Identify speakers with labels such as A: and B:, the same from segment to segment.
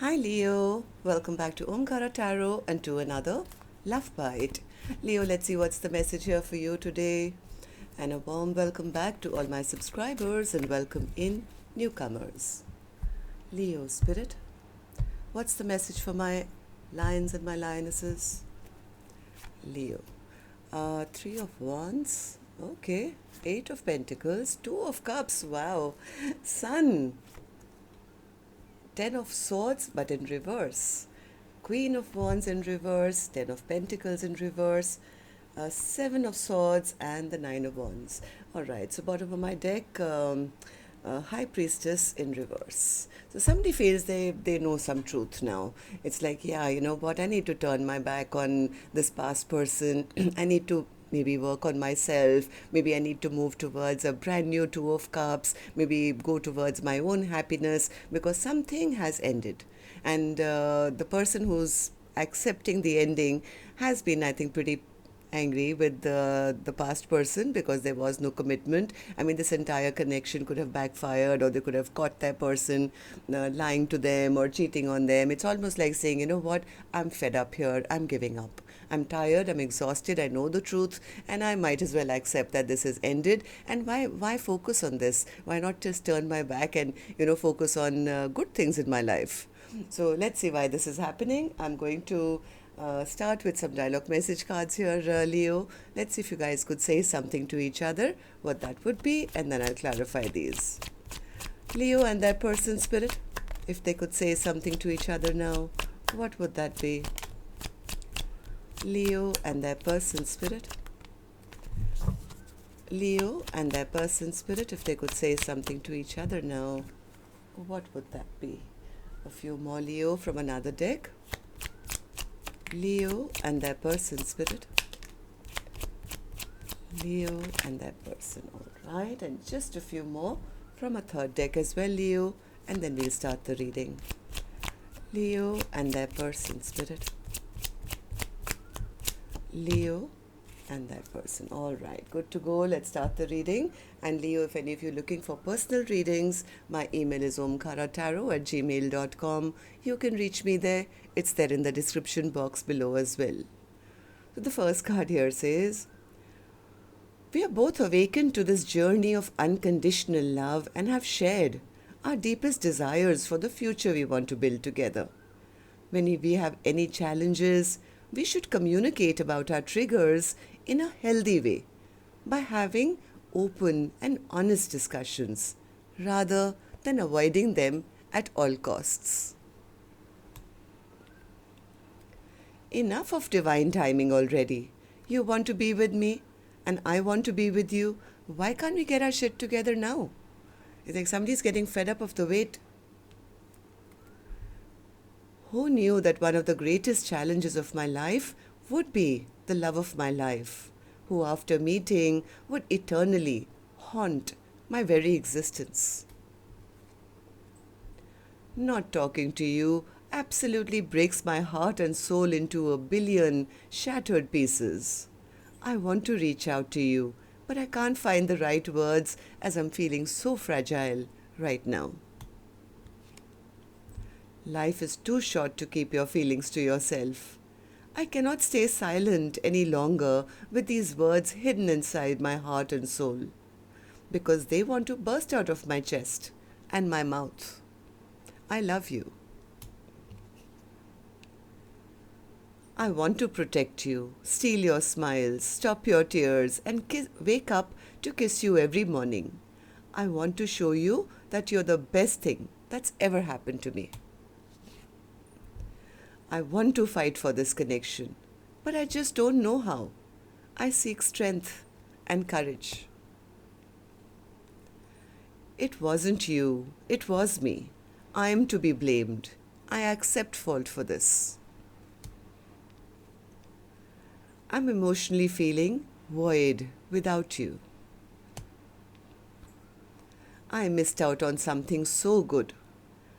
A: Hi Leo, welcome back to Omkaratarot and to another Love Bite. Leo, let's see what's the message here for you today. And a warm welcome back to all my subscribers and welcome in newcomers. Leo Spirit, what's the message for my lions and my lionesses? Leo, Three of Wands, okay. Eight of Pentacles, Two of Cups, wow. Sun, Ten of Swords, but in reverse. Queen of Wands in reverse, Ten of Pentacles in reverse, Seven of Swords, and the Nine of Wands. All right, so bottom of my deck, High Priestess in reverse. So somebody feels they know some truth now. It's like, yeah, you know what, I need to turn my back on this past person. I need to maybe work on myself. Maybe I need to move towards a brand new Two of Cups. Maybe go towards my own happiness because something has ended. And the person who's accepting the ending has been, I think, pretty angry with the past person because there was no commitment. I mean, this entire connection could have backfired, or they could have caught that person lying to them or cheating on them. It's almost like saying, you know what, I'm fed up here, I'm giving up. I'm tired, I'm exhausted, I know the truth, and I might as well accept that this has ended. And why focus on this? Why not just turn my back and, focus on good things in my life? So let's see why this is happening. I'm going to start with some dialogue message cards here, Leo. Let's see if you guys could say something to each other, what that would be, and then I'll clarify these. Leo and their person spirit, if they could say something to each other now, what would that be? Leo and their person spirit. Leo and their person spirit, if they could say something to each other now, what would that be? A few more Leo from another deck. Leo and their person spirit. Leo and their person. All right, and just a few more from a third deck as well, Leo, and then we'll start the reading. Leo and their person spirit. Leo and that person. All right, good to go. Let's start the reading. And Leo, if any of you are looking for personal readings, my email is omkaratarot@gmail.com. You can reach me there. It's there in the description box below as well. So the first card here says, we are both awakened to this journey of unconditional love and have shared our deepest desires for the future we want to build together. When we have any challenges, we should communicate about our triggers in a healthy way by having open and honest discussions rather than avoiding them at all costs. Enough of divine timing already. You want to be with me and I want to be with you. Why can't we get our shit together now? It's like somebody's getting fed up of the wait. Who knew that one of the greatest challenges of my life would be the love of my life, who after meeting would eternally haunt my very existence? Not talking to you absolutely breaks my heart and soul into a billion shattered pieces. I want to reach out to you, but I can't find the right words as I'm feeling so fragile right now. Life is too short to keep your feelings to yourself. I cannot stay silent any longer with these words hidden inside my heart and soul, because they want to burst out of my chest and my mouth. I love you. I want to protect you, steal your smiles, stop your tears, and wake up to kiss you every morning. I want to show you that you're the best thing that's ever happened to me. I want to fight for this connection, but I just don't know how. I seek strength and courage. It wasn't you, it was me. I am to be blamed. I accept fault for this. I'm emotionally feeling void without you. I missed out on something so good.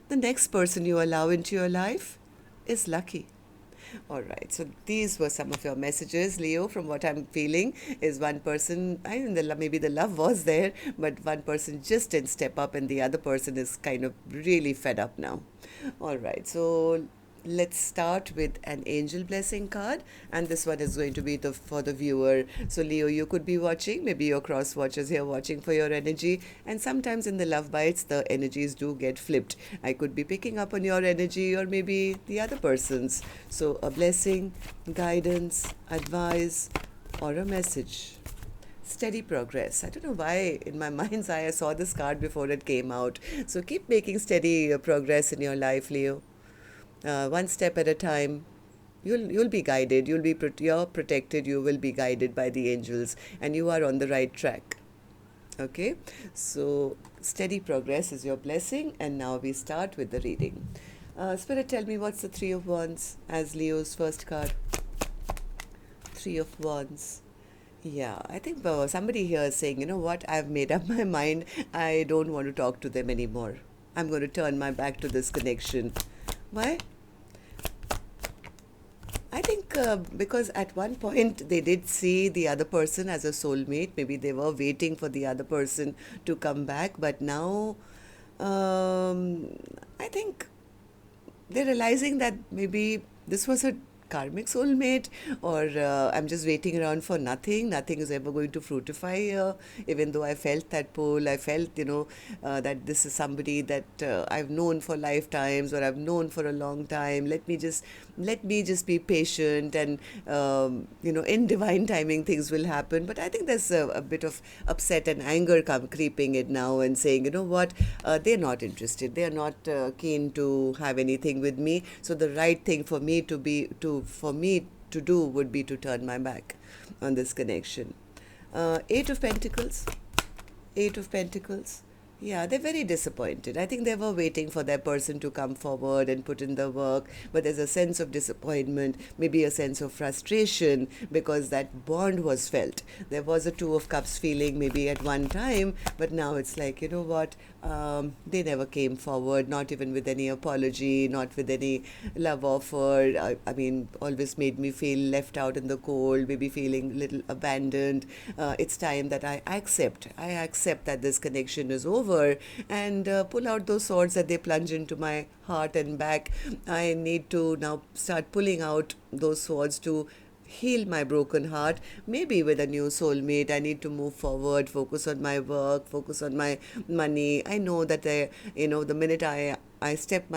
A: The next person you allow into your life is lucky. All right. So these were some of your messages, Leo. From what I'm feeling, is one person. I mean, maybe the love was there, but one person just didn't step up, and the other person is kind of really fed up now. All right. So let's start with an angel blessing card, and this one is going to be for the viewer. So Leo, you could be watching, maybe your cross watchers here watching for your energy, and sometimes in the love bites the energies do get flipped. I could be picking up on your energy or maybe the other person's. So a blessing, guidance, advice, or a message. Steady progress. I don't know why in my mind's eye I saw this card before it came out. So keep making steady progress in your life, Leo. One step at a time. You'll be guided. You're protected. You will be guided by the angels, and you are on the right track. Okay, so steady progress is your blessing, and now we start with the reading. Spirit, tell me what's the Three of Wands as Leo's first card. Three of Wands. Yeah, I think somebody here is saying, you know what, I've made up my mind. I don't want to talk to them anymore. I'm going to turn my back to this connection. Why? I think because at one point they did see the other person as a soulmate. Maybe they were waiting for the other person to come back. But now I think they're realizing that maybe this was a karmic soulmate, or I'm just waiting around for nothing. Nothing is ever going to fructify here. Even though I felt that pull, I felt, that this is somebody that I've known for lifetimes, or I've known for a long time. Let me just be patient, and in divine timing things will happen. But I think there's a bit of upset and anger creeping in now, and saying, you know what, they're not interested. They're not keen to have anything with me. So the right thing for me to do would be to turn my back on this connection. Eight of Pentacles. Eight of Pentacles. Yeah, they're very disappointed. I think they were waiting for their person to come forward and put in the work, but there's a sense of disappointment, maybe a sense of frustration, because that bond was felt. There was a Two of Cups feeling maybe at one time, but now it's like, you know what, they never came forward, not even with any apology, not with any love offer. I mean, always made me feel left out in the cold, maybe feeling a little abandoned. It's time that I accept that this connection is over, and pull out those swords that they plunge into my heart and back. I need to now start pulling out those swords to heal my broken heart. Maybe with a new soulmate, I need to move forward, focus on my work, focus on my money. I know that the minute I step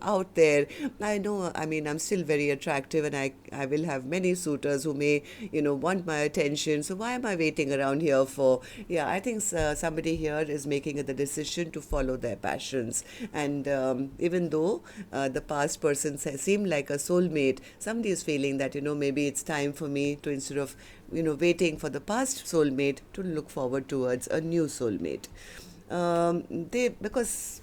A: out there, I know, I'm still very attractive, and I will have many suitors who may, want my attention. So why am I waiting around here for? Yeah, I think somebody here is making the decision to follow their passions. And even though the past person seemed like a soulmate, somebody is feeling that, maybe it's time for me to, instead of, waiting for the past soulmate, to look forward towards a new soulmate. Because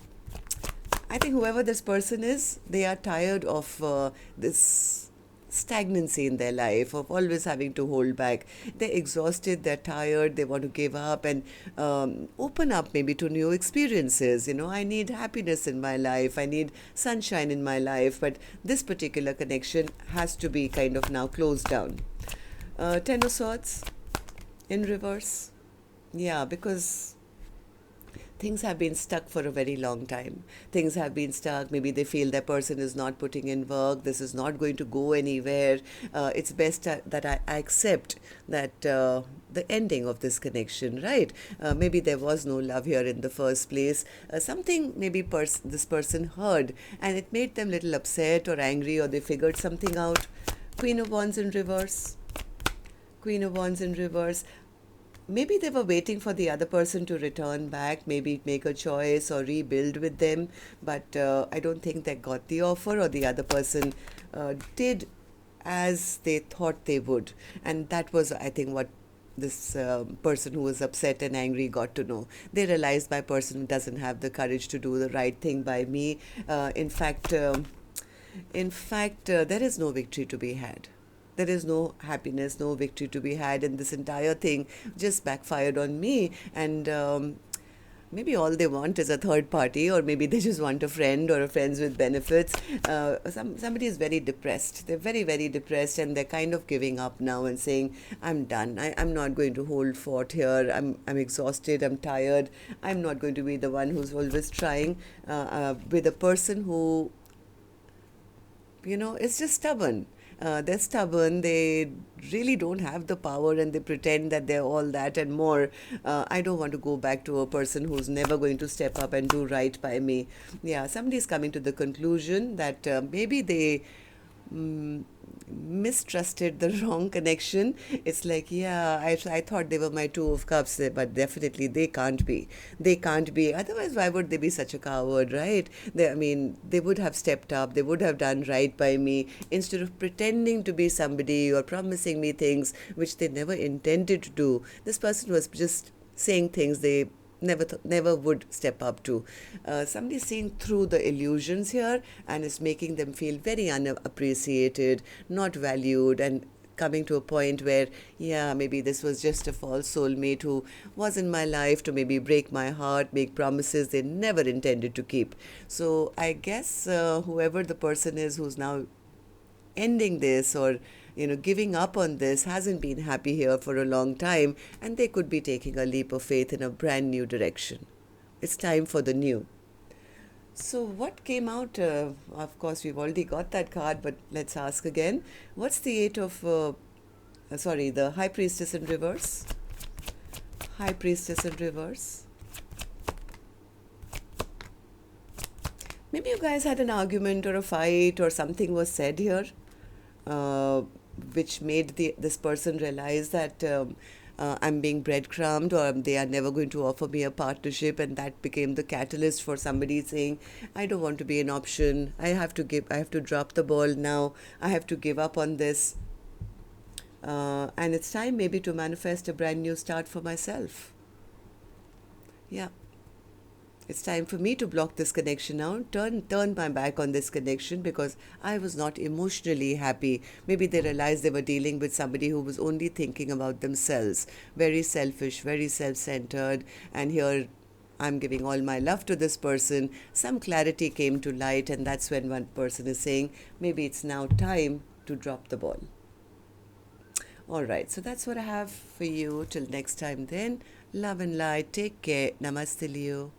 A: I think whoever this person is, they are tired of this stagnancy in their life, of always having to hold back. They're exhausted, they're tired, they want to give up and open up maybe to new experiences. I need happiness in my life, I need sunshine in my life, but this particular connection has to be kind of now closed down. Ten of Swords in reverse. Yeah, because things have been stuck for a very long time. Things have been stuck. Maybe they feel that person is not putting in work. This is not going to go anywhere. It's best that I accept that the ending of this connection, right? Maybe there was no love here in the first place. Something maybe this person heard, and it made them a little upset or angry, or they figured something out. Queen of Wands in reverse. Queen of Wands in reverse. Maybe they were waiting for the other person to return back, maybe make a choice or rebuild with them, but I don't think they got the offer, or the other person did as they thought they would. And that was, I think, what this person who was upset and angry got to know. They realized my person doesn't have the courage to do the right thing by me. In fact, there is no victory to be had. There is no happiness, no victory to be had, and this entire thing just backfired on me. And maybe all they want is a third party, or maybe they just want a friend or a friends with benefits. Somebody is very depressed. They're very, very depressed, and they're kind of giving up now and saying, I'm done. I'm not going to hold fort here. I'm exhausted. I'm tired. I'm not going to be the one who's always trying with a person who, it's just stubborn. They're stubborn. They really don't have the power, and they pretend that they're all that and more. I don't want to go back to a person who's never going to step up and do right by me. Yeah, somebody's coming to the conclusion that maybe they mistrusted the wrong connection. It's like, yeah, I thought they were my two of cups, but definitely they can't be. They can't be. Otherwise, why would they be such a coward, right? I mean, they would have stepped up. They would have done right by me instead of pretending to be somebody or promising me things which they never intended to do. This person was just saying things they never would step up to. Somebody seeing through the illusions here and is making them feel very unappreciated, not valued, and coming to a point where, yeah, maybe this was just a false soulmate who was in my life to maybe break my heart, make promises they never intended to keep. So I guess whoever the person is who's now ending this, or giving up on this, hasn't been happy here for a long time, and they could be taking a leap of faith in a brand new direction. It's time for the new. So what came out? Of course, we've already got that card, but let's ask again. What's the the High Priestess in reverse? High Priestess in reverse. Maybe you guys had an argument or a fight, or something was said here, which made this person realize that I'm being breadcrumbed, or they are never going to offer me a partnership, and that became the catalyst for somebody saying, I don't want to be an option. I have to drop the ball now. I have to give up on this. And it's time maybe to manifest a brand new start for myself. Yeah. It's time for me to block this connection now, turn my back on this connection, because I was not emotionally happy. Maybe they realized they were dealing with somebody who was only thinking about themselves, very selfish, very self-centered, and here I'm giving all my love to this person. Some clarity came to light, and that's when one person is saying, maybe it's now time to drop the ball. All right, so that's what I have for you. Till next time then, love and light. Take care. Namaste, Leo.